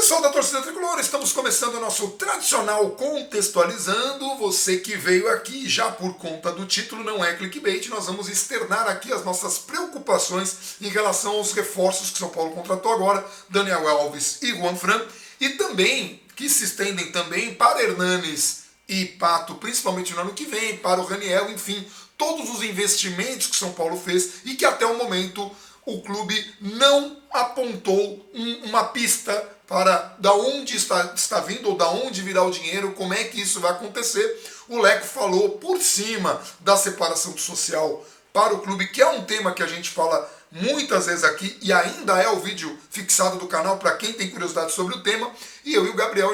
Pessoal da torcida tricolor, estamos começando o nosso tradicional Contextualizando. Você que veio aqui já por conta do título, não é clickbait, nós vamos externar aqui as nossas preocupações em relação aos reforços que São Paulo contratou agora, Daniel Alves e Juan Fran, e também, que se estendem também para Hernanes e Pato, principalmente no ano que vem, para o Raniel, enfim, todos os investimentos que São Paulo fez e que até o momento o clube não apontou uma pista para da onde está vindo ou da onde virá o dinheiro, como é que isso vai acontecer. O Leco falou por cima da separação do social para o clube, que é um tema que a gente fala muitas vezes aqui e ainda é o vídeo fixado do canal para quem tem curiosidade sobre o tema. E eu e o Gabriel,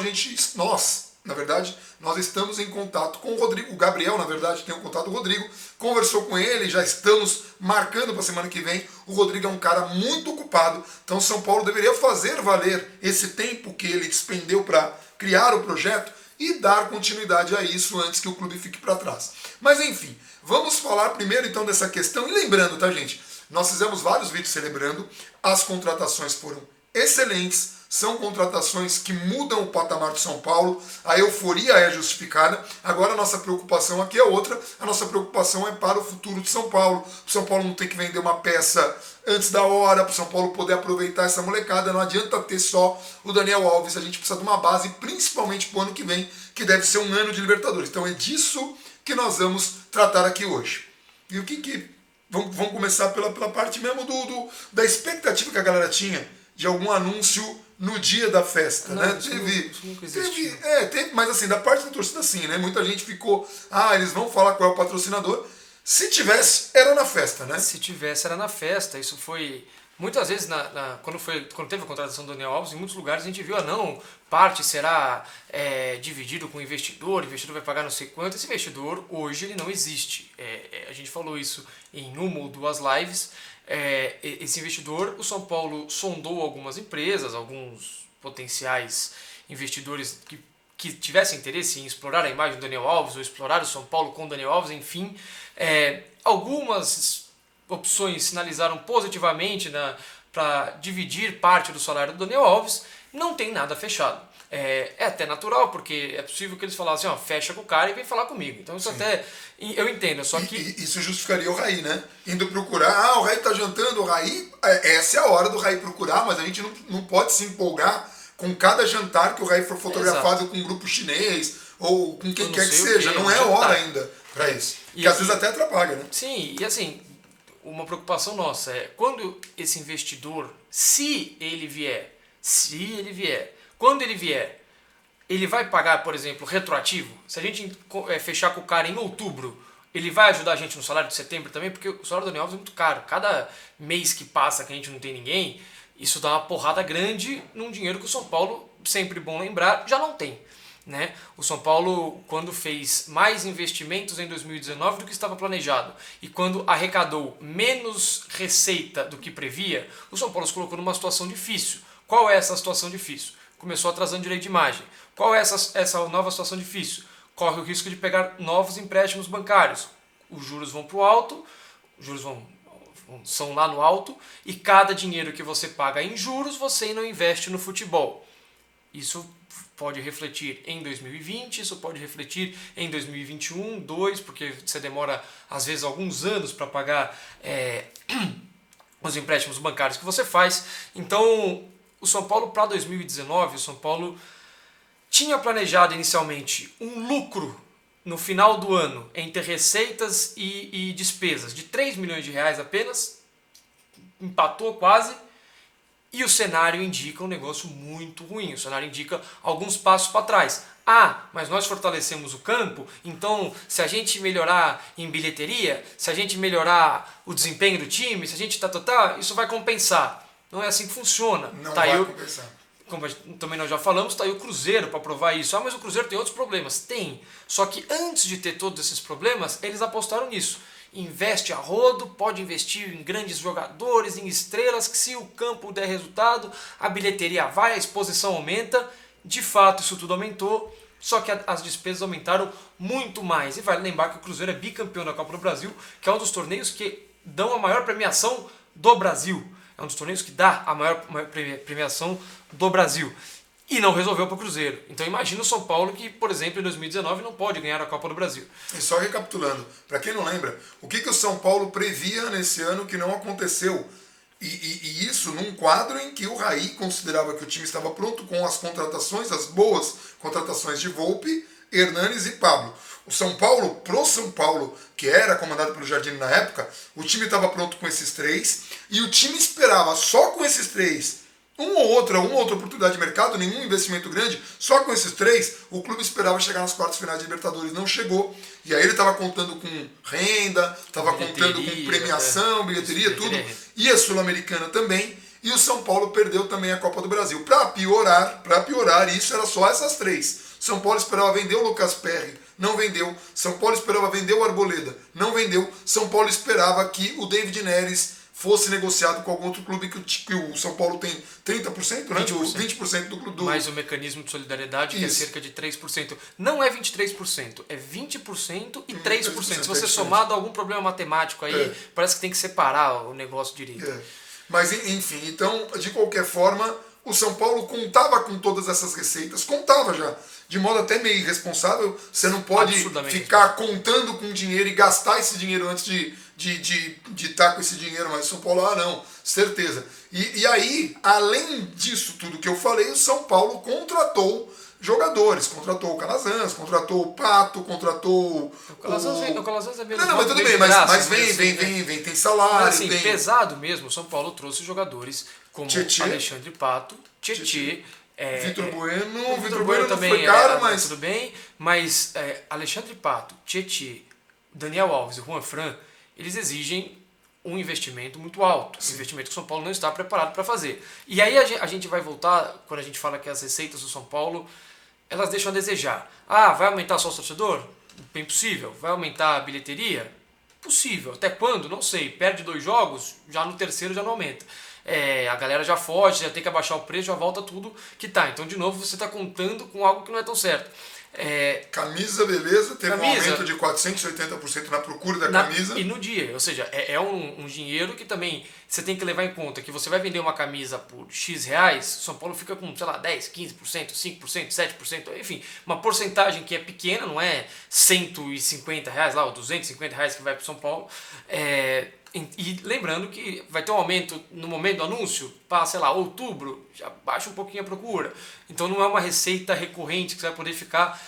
nós estamos em contato com o Rodrigo. O Gabriel, na verdade, tem um contato com o Rodrigo. Conversou com ele, já estamos marcando para a semana que vem. O Rodrigo é um cara muito ocupado, então São Paulo deveria fazer valer esse tempo que ele despendeu para criar o projeto e dar continuidade a isso antes que o clube fique para trás. Mas enfim, vamos falar primeiro então dessa questão. E lembrando, tá, gente? Nós fizemos vários vídeos celebrando, as contratações foram excelentes, são contratações que mudam o patamar de São Paulo, a euforia é justificada. Agora a nossa preocupação aqui é outra, a nossa preocupação é para o futuro de São Paulo. O São Paulo não tem que vender uma peça antes da hora, para o São Paulo poder aproveitar essa molecada. Não adianta ter só o Daniel Alves, a gente precisa de uma base, principalmente para o ano que vem, que deve ser um ano de Libertadores. Então é disso que nós vamos tratar aqui hoje. E o que vamos começar pela parte mesmo da expectativa que a galera tinha de algum anúncio no dia da festa, não, né? Teve, mas assim, da parte da torcida sim, né? Muita gente ficou, eles vão falar qual é o patrocinador. Se tivesse, era na festa, né? Se tivesse, era na festa. Isso foi, muitas vezes, quando teve a contratação do Daniel Alves, em muitos lugares a gente viu, parte será dividido com o investidor vai pagar não sei quanto. Esse investidor, hoje, ele não existe. A gente falou isso em uma ou duas lives. Esse investidor, o São Paulo sondou algumas empresas, alguns potenciais investidores que tivessem interesse em explorar a imagem do Daniel Alves ou explorar o São Paulo com o Daniel Alves, enfim. Algumas opções sinalizaram positivamente para dividir parte do salário do Daniel Alves. Não tem nada fechado. É até natural, porque é possível que eles falassem, fecha com o cara e vem falar comigo. Então isso até, eu entendo, só que... Isso justificaria o Raí, né? Indo procurar, o Raí tá jantando, o Raí... Essa é a hora do Raí procurar, mas a gente não pode se empolgar com cada jantar que o Raí for fotografado com um grupo chinês ou com quem quer que seja. Não é hora ainda para isso. Que às vezes até atrapalha, né? Sim, e assim, uma preocupação nossa é quando esse investidor, se ele vier, quando ele vier, ele vai pagar, por exemplo, retroativo? Se a gente fechar com o cara em outubro, ele vai ajudar a gente no salário de setembro também? Porque o salário do Daniel Alves é muito caro. Cada mês que passa que a gente não tem ninguém, isso dá uma porrada grande num dinheiro que o São Paulo, sempre bom lembrar, já não tem. Né? O São Paulo, quando fez mais investimentos em 2019 do que estava planejado e quando arrecadou menos receita do que previa, o São Paulo se colocou numa situação difícil. Qual é essa situação difícil? Começou atrasando direito de imagem. Qual é essa nova situação difícil? Corre o risco de pegar novos empréstimos bancários. Os juros vão para o alto, os juros são lá no alto, e cada dinheiro que você paga em juros, você não investe no futebol. Isso pode refletir em 2020, isso pode refletir em 2021, 2022, porque você demora, às vezes, alguns anos para pagar os empréstimos bancários que você faz. Então, o São Paulo, para 2019, o São Paulo tinha planejado inicialmente um lucro no final do ano entre receitas e despesas de 3 milhões de reais apenas, empatou quase, e o cenário indica um negócio muito ruim, o cenário indica alguns passos para trás. Mas nós fortalecemos o campo, então se a gente melhorar em bilheteria, se a gente melhorar o desempenho do time, se a gente isso vai compensar. Não é assim que funciona. Não vai compensar. Como também nós já falamos, está aí o Cruzeiro para provar isso. Mas o Cruzeiro tem outros problemas. Tem. Só que antes de ter todos esses problemas, eles apostaram nisso. Investe a rodo, pode investir em grandes jogadores, em estrelas, que se o campo der resultado, a bilheteria vai, a exposição aumenta. De fato, isso tudo aumentou, só que as despesas aumentaram muito mais. E vale lembrar que o Cruzeiro é bicampeão da Copa do Brasil, que é um dos torneios que dão a maior premiação do Brasil. É um dos torneios que dá a maior premiação do Brasil. e não resolveu para o Cruzeiro. Então imagina o São Paulo que, por exemplo, em 2019 não pode ganhar a Copa do Brasil. E só recapitulando, para quem não lembra, o que o São Paulo previa nesse ano que não aconteceu? E isso num quadro em que o Raí considerava que o time estava pronto com as contratações, as boas contratações de Volpi, Hernanes e Pablo. O São Paulo, pro São Paulo, que era comandado pelo Jardine na época, o time estava pronto com esses três e o time esperava só com esses três uma outra oportunidade de mercado, nenhum investimento grande, só com esses três, o clube esperava chegar nas quartas finais de Libertadores, não chegou. E aí ele estava contando com renda, estava contando com premiação, bilheteria, tudo, e a Sul-Americana também, e o São Paulo perdeu também a Copa do Brasil. Para piorar, isso era só essas três. São Paulo esperava vender o Lucas Perry, não vendeu. São Paulo esperava vender o Arboleda, não vendeu. São Paulo esperava que o David Neres fosse negociado com algum outro clube que o São Paulo tem 30%, né? 20% do clube. Mais o mecanismo de solidariedade, que é cerca de 3%. Não é 23%, é 20% e 3%. Se você somar algum problema matemático aí, parece que tem que separar o negócio direito. Mas, enfim, então, de qualquer forma, o São Paulo contava com todas essas receitas, contava já, de modo até meio irresponsável. Você não pode ficar contando com dinheiro e gastar esse dinheiro antes de estar com esse dinheiro, mas o São Paulo, não, certeza. E aí, além disso tudo que eu falei, o São Paulo contratou jogadores, contratou o Calazans, contratou o Pato, contratou o Calazans é menos. Não, mas tudo bem, mas vem, tem salário. Mas assim, pesado mesmo, o São Paulo trouxe jogadores como Alexandre Pato, Tietê, Vitor Bueno também não foi caro, mas tudo bem, mas Alexandre Pato, Tietê, Daniel Alves e Juan Fran, eles exigem um investimento muito alto, um investimento que o São Paulo não está preparado para fazer. E aí a gente vai voltar, quando a gente fala que as receitas do São Paulo, elas deixam a desejar. Vai aumentar só o torcedor? Bem possível. Vai aumentar a bilheteria? Possível. Até quando? Não sei. Perde 2 jogos, já no terceiro já não aumenta. A galera já foge, já tem que abaixar o preço, já volta tudo que tá. Então, de novo, você está contando com algo que não é tão certo. Camisa, beleza, teve um aumento de 480% na procura da camisa. E no dia, ou seja, é um dinheiro que também você tem que levar em conta que você vai vender uma camisa por X reais, São Paulo fica com, sei lá, 10, 15%, 5%, 7%, enfim, uma porcentagem que é pequena, não é 150 reais lá, ou 250 reais que vai para São Paulo. E lembrando que vai ter um aumento no momento do anúncio, para, sei lá, outubro, já baixa um pouquinho a procura. Então não é uma receita recorrente que você vai poder ficar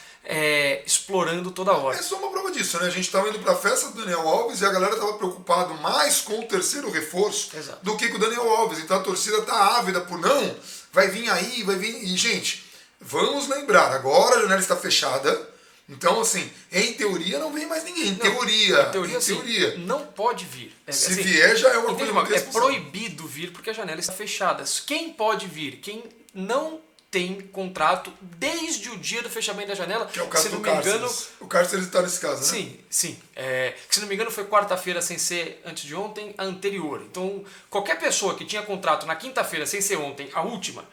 explorando toda hora. É só uma prova disso, né? A gente estava indo para a festa do Daniel Alves e a galera estava preocupada mais com o terceiro reforço do que com o Daniel Alves. Então a torcida está ávida por vai vir aí, vai vir. E, gente, vamos lembrar, agora a janela está fechada. Então, assim, em teoria não vem mais ninguém. Em teoria. Não pode vir. Se assim, vier, já é uma coisa muito responsável. É proibido vir porque a janela está fechada. Quem pode vir? Quem não tem contrato desde o dia do fechamento da janela. Que é o caso do Cárceres. O Cárceres está nesse caso, né? Sim. Que, se não me engano, foi quarta-feira sem ser antes de ontem, a anterior. Então, qualquer pessoa que tinha contrato na quinta-feira sem ser ontem, a última,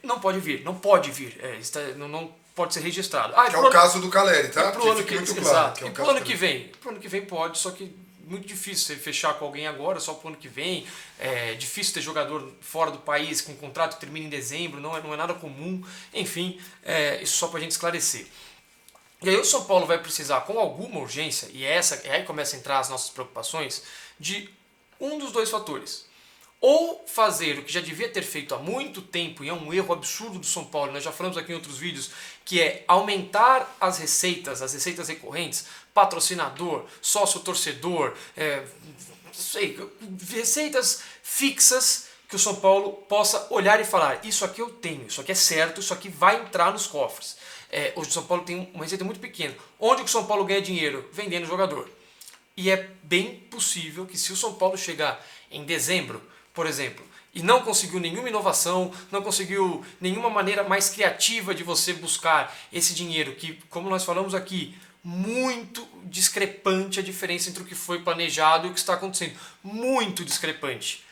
não pode vir. Não pode vir. Não pode ser registrado. Que é o caso do Caleri, tá? Pro ano que vem. Pro ano que vem pode, só que muito difícil você fechar com alguém agora, só pro ano que vem. É difícil ter jogador fora do país com contrato que termina em dezembro, não é nada comum. Enfim, isso só pra gente esclarecer. E aí o São Paulo vai precisar, com alguma urgência, e aí começa a entrar as nossas preocupações, de um dos 2 fatores. Ou fazer o que já devia ter feito há muito tempo, e é um erro absurdo do São Paulo, nós já falamos aqui em outros vídeos, que é aumentar as receitas recorrentes, patrocinador, sócio-torcedor, receitas fixas que o São Paulo possa olhar e falar, isso aqui eu tenho, isso aqui é certo, isso aqui vai entrar nos cofres. Hoje o São Paulo tem uma receita muito pequena. Onde que o São Paulo ganha dinheiro? Vendendo jogador. E é bem possível que, se o São Paulo chegar em dezembro, por exemplo, e não conseguiu nenhuma inovação, não conseguiu nenhuma maneira mais criativa de você buscar esse dinheiro, que, como nós falamos aqui, muito discrepante a diferença entre o que foi planejado e o que está acontecendo. Muito discrepante.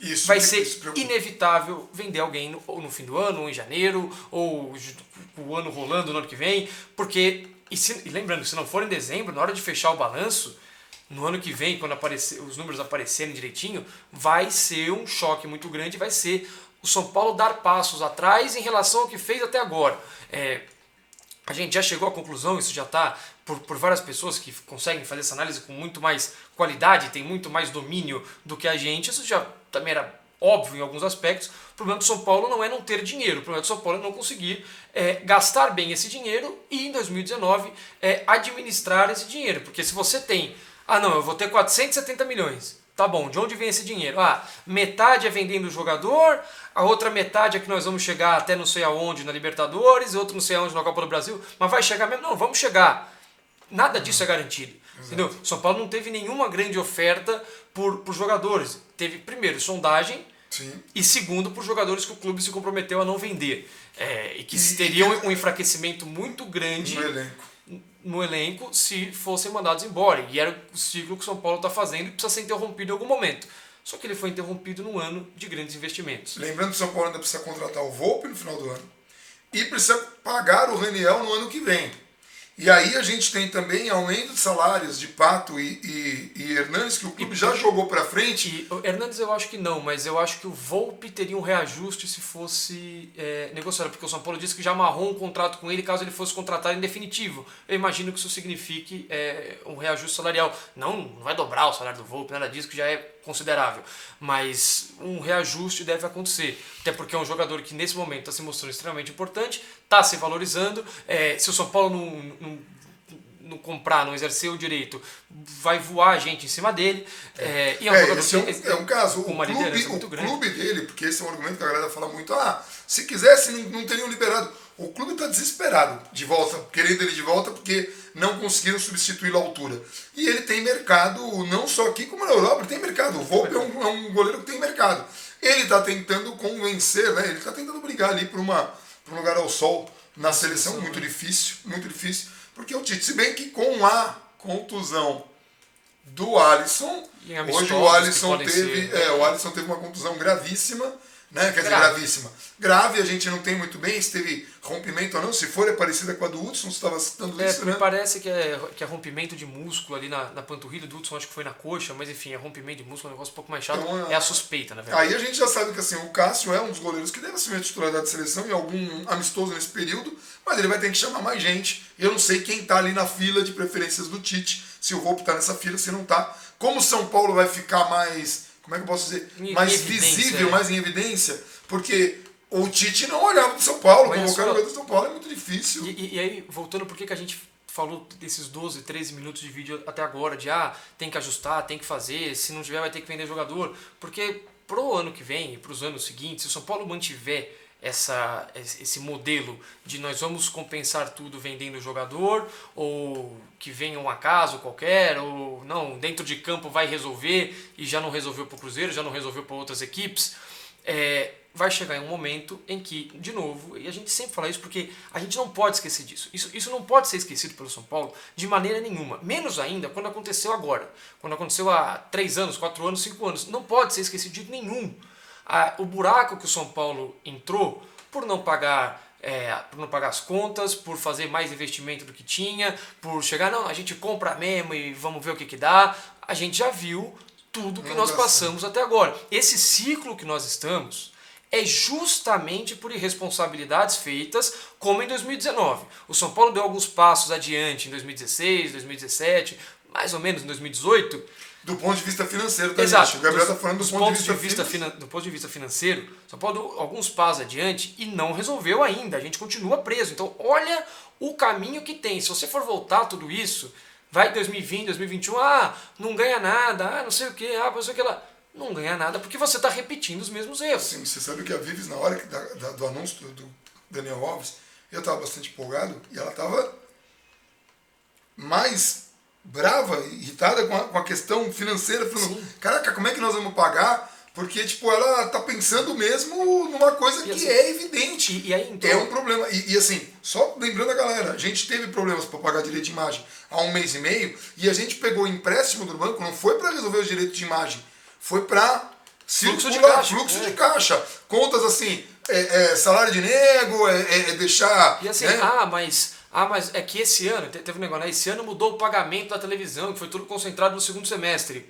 Isso vai ser inevitável vender alguém no fim do ano, ou em janeiro, ou o ano rolando no ano que vem, porque, e lembrando, se não for em dezembro, na hora de fechar o balanço, no ano que vem, quando os números aparecerem direitinho, vai ser um choque muito grande, vai ser o São Paulo dar passos atrás em relação ao que fez até agora. A gente já chegou à conclusão, isso já está por várias pessoas que conseguem fazer essa análise com muito mais qualidade, tem muito mais domínio do que a gente, isso já também era óbvio em alguns aspectos. O problema do São Paulo não é não ter dinheiro, o problema do São Paulo é não conseguir gastar bem esse dinheiro e em 2019 administrar esse dinheiro, porque se você tem, não, eu vou ter 470 milhões, tá bom, de onde vem esse dinheiro? Metade é vendendo o jogador, a outra metade é que nós vamos chegar até não sei aonde na Libertadores, outro não sei aonde na Copa do Brasil, mas vai chegar mesmo? Não, vamos chegar. Nada disso é garantido. Entendeu? São Paulo não teve nenhuma grande oferta por jogadores. Teve, primeiro, sondagem. Sim. E segundo, por jogadores que o clube se comprometeu a não vender. E que teriam um enfraquecimento muito grande no elenco se fossem mandados embora. E era o ciclo que o São Paulo está fazendo e precisa ser interrompido em algum momento. Só que ele foi interrompido num ano de grandes investimentos. Lembrando que o São Paulo ainda precisa contratar o Volpi no final do ano. E precisa pagar o Raniel no ano que vem. E aí a gente tem também aumento de salários de Pato e Hernanes, que o clube já jogou para frente. E o Hernanes eu acho que não, mas eu acho que o Volpi teria um reajuste se fosse negociado, porque o São Paulo disse que já amarrou um contrato com ele caso ele fosse contratado em definitivo. Eu imagino que isso signifique um reajuste salarial. Não vai dobrar o salário do Volpi, nada disso, que já é considerável. Mas um reajuste deve acontecer. Até porque é um jogador que nesse momento está se mostrando extremamente importante, está se valorizando. Se o São Paulo não comprar, não exercer o direito, vai voar a gente em cima dele. E é um jogador esse é um caso. Com uma liderança muito grande. O clube dele, porque esse é um argumento que a galera fala muito, se quisesse não teriam liberado. O clube está desesperado de volta, querendo ele de volta, porque não conseguiram substituí-lo à altura. E ele tem mercado, não só aqui como na Europa, ele tem mercado. O Volpi é um goleiro que tem mercado. Ele está tentando convencer, né? Ele está tentando brigar ali por um lugar ao sol na seleção, muito difícil, porque o Tite, se bem que com a contusão do Alisson, hoje o Alisson teve uma contusão gravíssima, né? Quer dizer, gravíssima. Grave, a gente não tem muito bem se teve rompimento ou não. Se for, é parecida com a do Hudson, você estava citando isso, né? Parece que é rompimento de músculo ali na panturrilha do Hudson, acho que foi na coxa, mas enfim, é rompimento de músculo, é um negócio um pouco mais chato. Então, é a suspeita, na verdade. Aí a gente já sabe que assim, o Cássio é um dos goleiros que deve assumir a titularidade da seleção em algum amistoso nesse período, mas ele vai ter que chamar mais gente. Eu não sei quem está ali na fila de preferências do Tite, se o Volpi está nessa fila, se não está. Como o São Paulo vai ficar mais, como é que eu posso dizer, mais visível, mais em evidência, porque o Tite não olhava para o São Paulo, convocar o jogador do São Paulo é muito difícil. E aí, voltando, por que a gente falou desses 12, 13 minutos de vídeo até agora, de tem que ajustar, tem que fazer, se não tiver vai ter que vender jogador, porque pro ano que vem e para os anos seguintes, se o São Paulo mantiver esse modelo de nós vamos compensar tudo vendendo jogador, ou que venha um acaso qualquer, ou não, dentro de campo vai resolver e já não resolveu para o Cruzeiro, já não resolveu para outras equipes, vai chegar em um momento em que, de novo, e a gente sempre fala isso porque a gente não pode esquecer disso, isso não pode ser esquecido pelo São Paulo de maneira nenhuma, menos ainda quando aconteceu agora, quando aconteceu há 3 anos, 4 anos, 5 anos, não pode ser esquecido de nenhum. O buraco que o São Paulo entrou por não pagar as contas, por fazer mais investimento do que tinha, por chegar, não, a gente compra mesmo e vamos ver o que dá, a gente já viu tudo que nós passamos até agora. Esse ciclo que nós estamos é justamente por irresponsabilidades feitas, como em 2019. O São Paulo deu alguns passos adiante em 2016, 2017, mais ou menos em 2018. Do ponto de vista financeiro também. Exato. O Gabriel está falando do ponto de vista financeiro. Do ponto de vista financeiro, São Paulo deu alguns passos adiante e não resolveu ainda. A gente continua preso. Então, olha o caminho que tem. Se você for voltar tudo isso, vai 2020, 2021, não ganha nada, não sei o que, não sei o que lá. Não ganha nada porque você está repetindo os mesmos erros. Sim, você sabe que a Vives, na hora do anúncio do Daniel Alves, eu estava bastante empolgado e ela estava mais brava, irritada com a questão financeira, falando, caraca, como é que nós vamos pagar? Porque, ela tá pensando mesmo numa coisa que é evidente. E aí, então... É um problema. E assim, só lembrando a galera, a gente teve problemas para pagar direito de imagem há 1 mês e meio, e a gente pegou o empréstimo do banco, não foi para resolver os direitos de imagem, foi para fluxo de caixa. Contas assim, salário de nego, deixar... E assim, né? Mas é que esse ano, teve um negócio, né? Esse ano mudou o pagamento da televisão, que foi tudo concentrado no segundo semestre.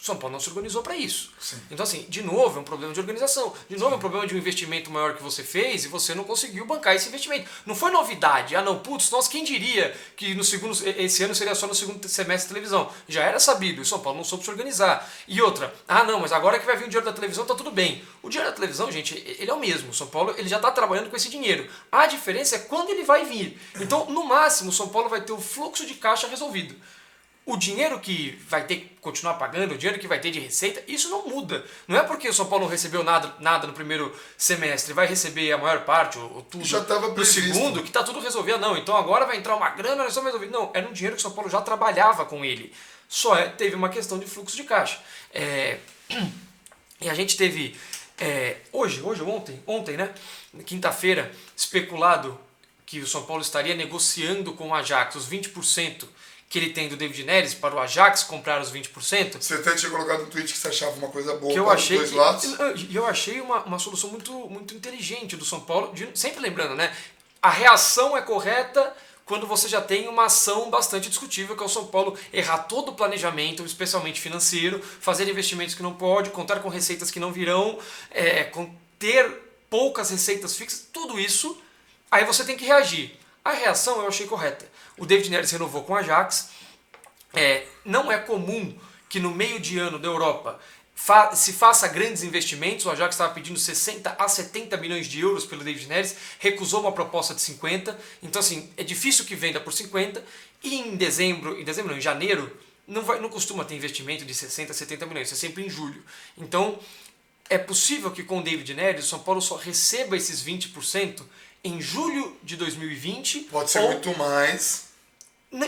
São Paulo não se organizou para isso. Sim. Então, assim, de novo, é um problema de organização. De novo, é um problema de um investimento maior que você fez e você não conseguiu bancar esse investimento. Não foi novidade. Ah, não, putz, nossa, quem diria que esse ano seria só no segundo semestre de televisão? Já era sabido. E o São Paulo não soube se organizar. E outra, não, mas agora que vai vir o dinheiro da televisão, tá tudo bem. O dinheiro da televisão, gente, ele é o mesmo. O São Paulo ele já está trabalhando com esse dinheiro. A diferença é quando ele vai vir. Então, no máximo, o São Paulo vai ter o fluxo de caixa resolvido. O dinheiro que vai ter que continuar pagando, o dinheiro que vai ter de receita, isso não muda. Não é porque o São Paulo não recebeu nada no primeiro semestre, vai receber a maior parte, ou tudo já no segundo, que está tudo resolvido. Não, então agora vai entrar uma grana, nós estamos resolvidos. Não, era um dinheiro que o São Paulo já trabalhava com ele. Teve uma questão de fluxo de caixa. E a gente teve, ontem, né? Quinta-feira, especulado que o São Paulo estaria negociando com o Ajax os 20% que ele tem do David Neres para o Ajax comprar os 20%. Você até tinha colocado no tweet que você achava uma coisa boa que eu para achei os dois lados. E eu achei uma solução muito inteligente do São Paulo. Sempre lembrando, né? A reação é correta quando você já tem uma ação bastante discutível, que é o São Paulo errar todo o planejamento, especialmente financeiro, fazer investimentos que não pode, contar com receitas que não virão, ter poucas receitas fixas, tudo isso, aí você tem que reagir. A reação eu achei correta. O David Neres renovou com o Ajax. Não é comum que no meio de ano da Europa se faça grandes investimentos. O Ajax estava pedindo 60 a 70 milhões de euros pelo David Neres, recusou uma proposta de 50. Então, assim, é difícil que venda por 50. E em janeiro, não costuma ter investimento de 60 a 70 milhões, é sempre em julho. Então, é possível que com o David Neres o São Paulo só receba esses 20% em julho de 2020. Pode ser muito mais.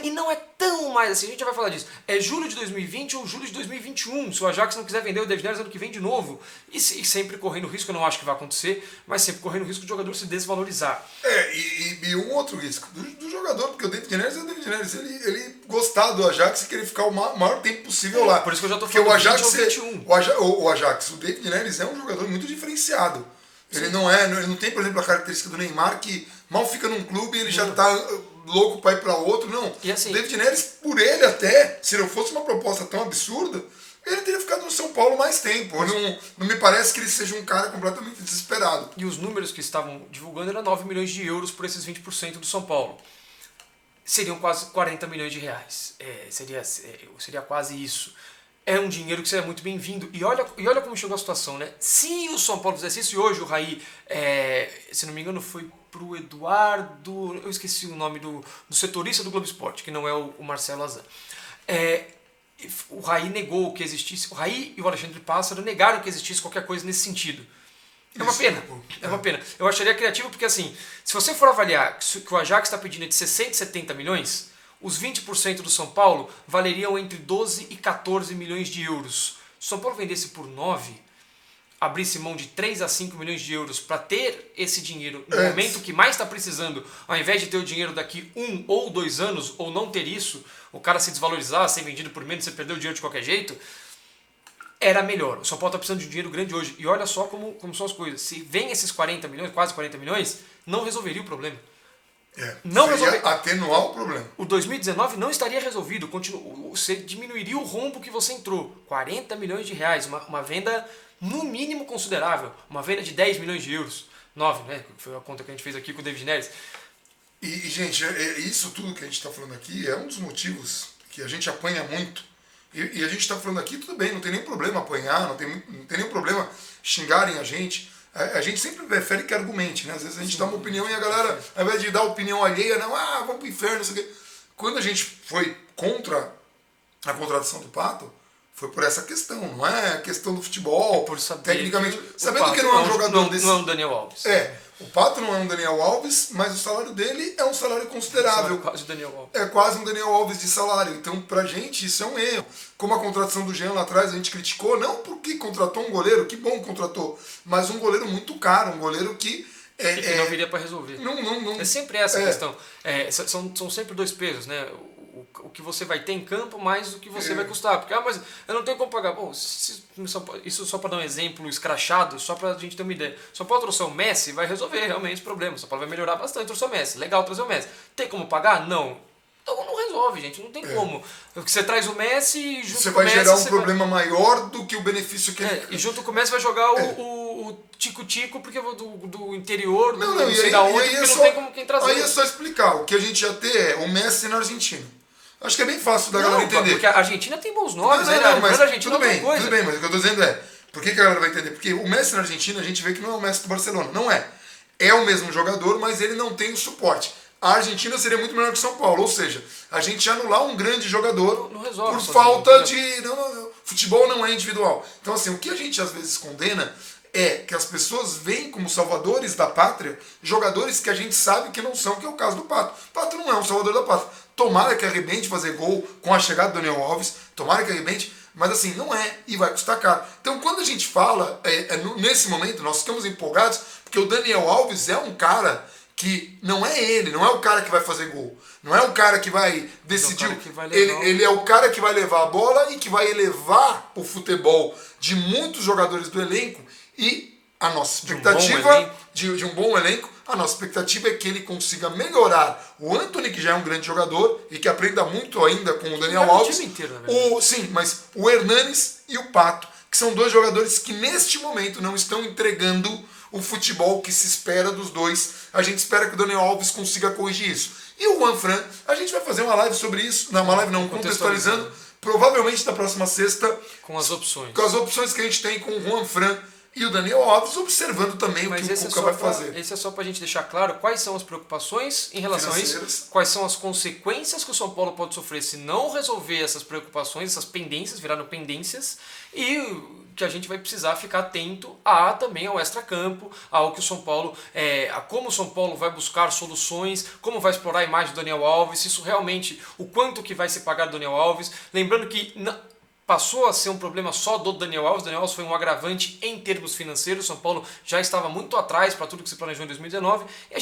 E não é tão mais assim, a gente já vai falar disso. É julho de 2020 ou julho de 2021, se o Ajax não quiser vender o David Neres ano que vem de novo. E sempre correndo risco, eu não acho que vai acontecer, mas sempre correndo risco de jogador se desvalorizar. E um outro risco do jogador, porque o David Neres é o David Neres, ele gostar do Ajax e querer ficar o maior tempo possível lá. Por isso que eu já estou falando o Ajax, 20 ou 21. O Ajax, o David Neres é um jogador muito diferenciado. Ele não tem, por exemplo, a característica do Neymar, que mal fica num clube e ele já está louco para ir para outro. Não. E assim, o David Neres, por ele até, se não fosse uma proposta tão absurda, ele teria ficado no São Paulo mais tempo. Não me parece que ele seja um cara completamente desesperado. E os números que estavam divulgando eram 9 milhões de euros por esses 20% do São Paulo. Seriam quase 40 milhões de reais. Seria quase isso. É um dinheiro que seria muito bem-vindo. E olha como chegou a situação, né? Se o São Paulo fizesse isso, e hoje o Raí, se não me engano, foi pro Eduardo, eu esqueci o nome do setorista do Globo Esporte, que não é o Marcelo Azan. O Raí negou que existisse, o Raí e o Alexandre Pássaro negaram que existisse qualquer coisa nesse sentido. É uma pena, é uma pena. Eu acharia criativo porque, assim, se você for avaliar que o Ajax está pedindo de 60 e 70 milhões, os 20% do São Paulo valeriam entre 12 e 14 milhões de euros. Se o São Paulo vendesse por 9, abrisse mão de 3 a 5 milhões de euros para ter esse dinheiro no momento que mais está precisando, ao invés de ter o dinheiro daqui 1 ou 2 anos, ou não ter isso, o cara se desvalorizar, ser vendido por menos, você perder o dinheiro de qualquer jeito, era melhor. O São Paulo está precisando de um dinheiro grande hoje. E olha só como são as coisas. Se vem esses 40 milhões, quase 40 milhões, não resolveria o problema. Seria atenuar o problema. O 2019 não estaria resolvido. Você diminuiria o rombo que você entrou. 40 milhões de reais. Uma venda no mínimo considerável. Uma venda de 10 milhões de euros. 9, né? Foi a conta que a gente fez aqui com o David Neres. E gente, isso tudo que a gente está falando aqui é um dos motivos que a gente apanha muito. E a gente está falando aqui, tudo bem, não tem nenhum problema apanhar, não tem nenhum problema xingarem a gente. A gente sempre prefere que argumente, né? Às vezes a gente dá uma opinião e a galera, ao invés de dar opinião alheia, não, vamos pro inferno, não sei o quê. Quando a gente foi contra a contratação do Pato, foi por essa questão, não é a questão do futebol, por saber tecnicamente. Sabendo que não é um jogador desse. Não é um Daniel Alves. O Pato não é um Daniel Alves, mas o salário dele é um salário considerável. Quase o Daniel Alves. É quase um Daniel Alves de salário. Então, pra gente, isso é um erro. Como a contratação do Jean lá atrás, a gente criticou, não porque contratou um goleiro, que bom contratou, mas um goleiro muito caro, um goleiro que... que não viria para resolver. Não. É sempre essa a questão. São sempre dois pesos, né? O que você vai ter em campo mais o que você vai custar. Porque, mas eu não tenho como pagar. Bom, isso só para dar um exemplo escrachado, só para a gente ter uma ideia. São Paulo trouxer o Messi, vai resolver realmente os problemas. São Paulo vai melhorar bastante, trouxer o Messi. Legal trazer o Messi. Tem como pagar? Não. Então não resolve, gente. Não tem como. Porque você traz o Messi e junto você com o vai Messi... gerar um problema maior do que o benefício que ele... E junto com o Messi vai jogar o tico-tico porque do interior, não sei aí, da onde, aí porque só, não tem como quem trazer. Aí é só explicar. O que a gente ia ter é o Messi na Argentina. Acho que é bem fácil da galera entender. Porque a Argentina tem bons nomes, mas a Argentina tudo bem, coisa. tudo bem, mas o que eu tô dizendo é, por que a galera vai entender? Porque o Messi na Argentina, a gente vê que não é o Messi do Barcelona, não é. É o mesmo jogador, mas ele não tem o suporte. A Argentina seria muito melhor que o São Paulo, ou seja, a gente anular um grande jogador não resolve por sozinho, falta de... Não, futebol não é individual. Então assim, o que a gente às vezes condena é que as pessoas veem como salvadores da pátria jogadores que a gente sabe que não são, que é o caso do Pato. O Pato não é um salvador da pátria. Tomara que arrebente fazer gol com a chegada do Daniel Alves, tomara que arrebente, mas assim, não é, e vai custar caro. Então quando a gente fala, nesse momento, nós ficamos empolgados, porque o Daniel Alves é um cara que não é ele, não é o cara que vai fazer gol, não é o cara que vai decidir, ele é o cara que vai levar a bola e que vai elevar o futebol de muitos jogadores do elenco, e a nossa expectativa de um bom elenco, a nossa expectativa é que ele consiga melhorar o Antony, que já é um grande jogador e que aprenda muito ainda com o Daniel Alves. Sim, mas o Hernanes e o Pato, que são dois jogadores que neste momento não estão entregando o futebol que se espera dos dois. A gente espera que o Daniel Alves consiga corrigir isso. E o Juanfran, a gente vai fazer uma live sobre isso, uma live não, contextualizando, provavelmente na próxima sexta, com as opções. Com as opções que a gente tem com o Juanfran e o Daniel Alves, observando também o que o Cuca vai fazer. Esse é só para a gente deixar claro quais são as preocupações em relação a isso, quais são as consequências que o São Paulo pode sofrer se não resolver essas preocupações, essas pendências, viraram pendências, e que a gente vai precisar ficar atento também ao extracampo, ao que o São Paulo, a como o São Paulo vai buscar soluções, como vai explorar a imagem do Daniel Alves, isso realmente, o quanto que vai se pagar do Daniel Alves, lembrando que passou a ser um problema só do Daniel Alves. O Daniel Alves foi um agravante em termos financeiros. O São Paulo já estava muito atrás para tudo que se planejou em 2019. E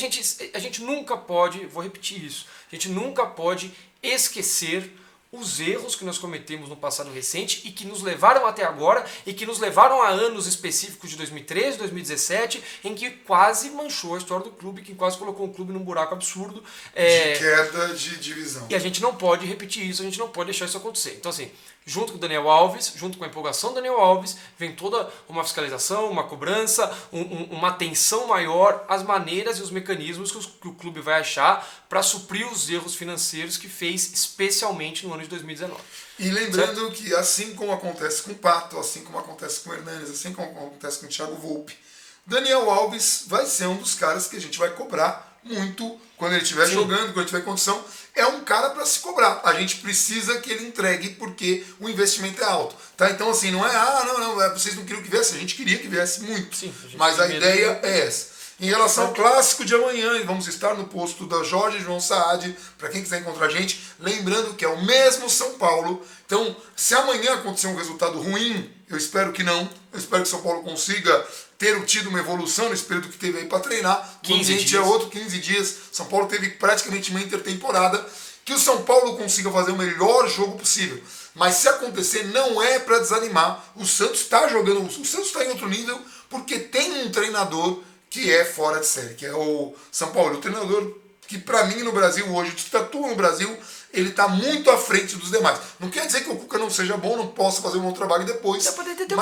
a gente nunca pode, vou repetir isso, a gente nunca pode esquecer os erros que nós cometemos no passado recente e que nos levaram até agora e que nos levaram a anos específicos de 2013, 2017, em que quase manchou a história do clube, que quase colocou o clube num buraco absurdo. De queda de divisão. E a gente não pode repetir isso, a gente não pode deixar isso acontecer. Então assim, junto com o Daniel Alves, junto com a empolgação do Daniel Alves, vem toda uma fiscalização, uma cobrança, uma atenção maior às maneiras e os mecanismos que o clube vai achar para suprir os erros financeiros que fez, especialmente no ano de 2019. E lembrando que assim como acontece com o Pato, assim como acontece com o Hernanes, assim como acontece com o Thiago Volpi, Daniel Alves vai ser um dos caras que a gente vai cobrar muito quando ele estiver jogando, quando ele tiver condição. É um cara para se cobrar. A gente precisa que ele entregue porque o investimento é alto. Tá? Então assim, não é, vocês não queriam que viesse, a gente queria que viesse muito. Sim, mas a ideia é essa. Em relação ao clássico de amanhã, vamos estar no posto da Jorge João Saad, para quem quiser encontrar a gente, lembrando que é o mesmo São Paulo. Então, se amanhã acontecer um resultado ruim, eu espero que não, eu espero que o São Paulo consiga ter tido uma evolução nesse período que teve aí para treinar. 15 dias. É outro, 15 dias. São Paulo teve praticamente uma intertemporada. Que o São Paulo consiga fazer o melhor jogo possível. Mas se acontecer, não é para desanimar. O Santos está jogando, o Santos está em outro nível, porque tem um treinador que é fora de série, que é o São Paulo. O treinador que, para mim, no Brasil hoje, que atua no Brasil, ele está muito à frente dos demais. Não quer dizer que o Cuca não seja bom, não possa fazer um bom trabalho depois. Dá para entender.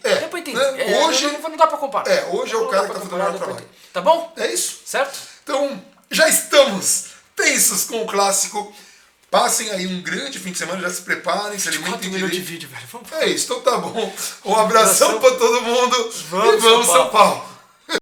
Dá para entender. Hoje, não dá para comparar. Hoje é o cara que está fazendo o melhor trabalho. Tá bom? É isso. Certo? Então, já estamos tensos com o clássico. Passem aí um grande fim de semana, já se preparem, se alimentem direito. De vídeo, velho. É isso, então tá bom. Um abração para todo mundo e vamos São Paulo.